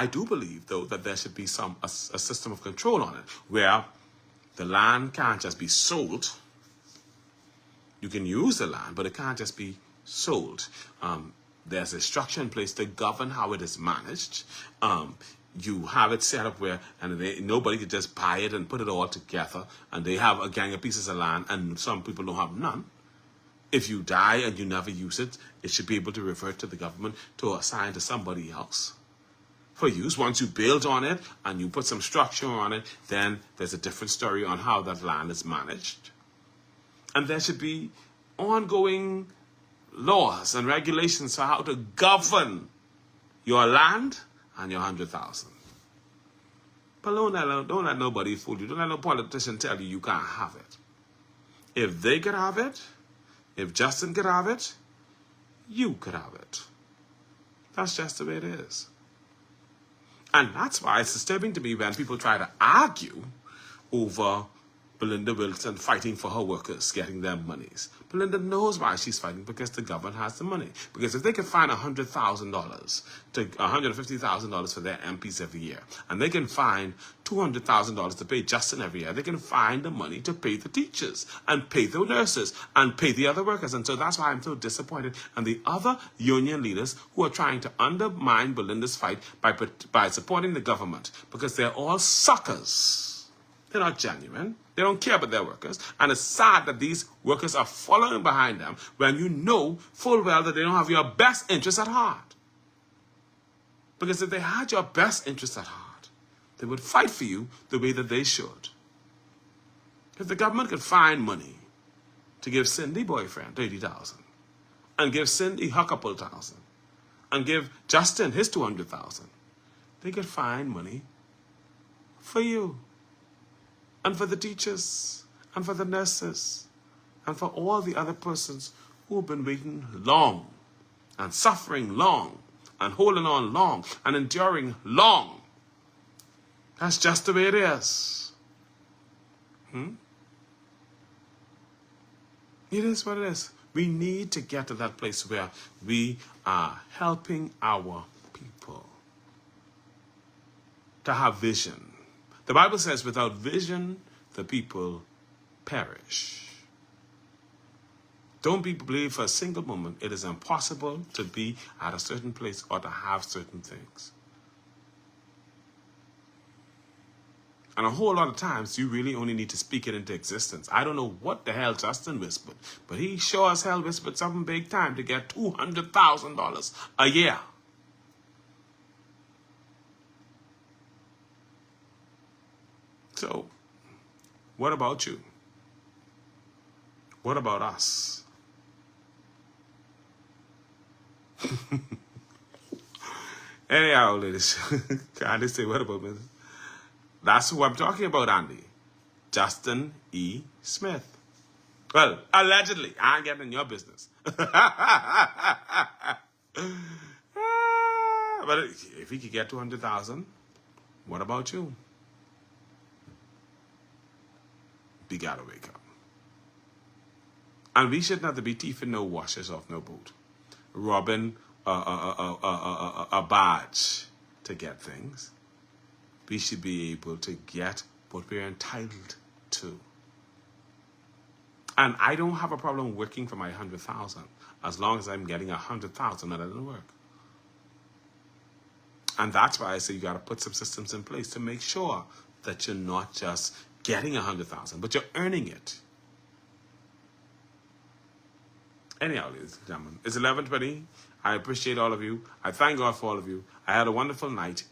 I do believe, though, that there should be a system of control on it, where the land can't just be sold. You can use the land, but it can't just be sold. There's a structure in place to govern how it is managed. You have it set up where nobody could just buy it and put it all together, and they have a gang of pieces of land, and some people don't have none. If you die and you never use it, it should be able to revert to the government to assign to somebody else for use. Once you build on it and you put some structure on it, then there's a different story on how that land is managed. And there should be ongoing laws and regulations for how to govern your land and your 100,000. But don't let nobody fool you. Don't let no politician tell you can't have it. If they could have it, if Justin could have it, you could have it. That's just the way it is. And that's why it's disturbing to me when people try to argue over Belinda Wilson fighting for her workers, getting their monies. Belinda knows why she's fighting, because the government has the money. Because if they can find $100,000 to $150,000 for their MPs every year, and they can find $200,000 to pay Justin every year, they can find the money to pay the teachers and pay the nurses and pay the other workers. And so that's why I'm so disappointed. And the other union leaders who are trying to undermine Belinda's fight by supporting the government, because they're all suckers. They're not genuine. They don't care about their workers. And it's sad that these workers are following behind them when you know full well that they don't have your best interests at heart. Because if they had your best interests at heart, they would fight for you the way that they should. If the government could find money to give Cindy boyfriend $80,000, and give Cindy her couple thousand, and give Justin his $200,000, they could find money for you. And for the teachers, and for the nurses, and for all the other persons who have been waiting long, and suffering long, and holding on long, and enduring long. That's just the way it is. It is what it is. We need to get to that place where we are helping our people to have vision. The Bible says, without vision, the people perish. Don't believe for a single moment it is impossible to be at a certain place or to have certain things. And a whole lot of times, you really only need to speak it into existence. I don't know what the hell Justin whispered, but he sure as hell whispered something big time to get $200,000 a year. So, what about you? What about us? Anyhow, ladies, can't say what about me? That's who I'm talking about, Andy. Justin E. Smith. Well, allegedly. I ain't getting in your business. But if he could get 200,000, what about you? We gotta wake up. And we shouldn't have to be thieving no washers off no boat, robbing a badge to get things. We should be able to get what we're entitled to. And I don't have a problem working for my 100,000 as long as I'm getting 100,000 that doesn't work. And that's why I say you gotta put some systems in place to make sure that you're not just getting 100,000, but you're earning it. Anyhow, ladies and gentlemen, it's 11:20. I appreciate all of you. I thank God for all of you. I had a wonderful night.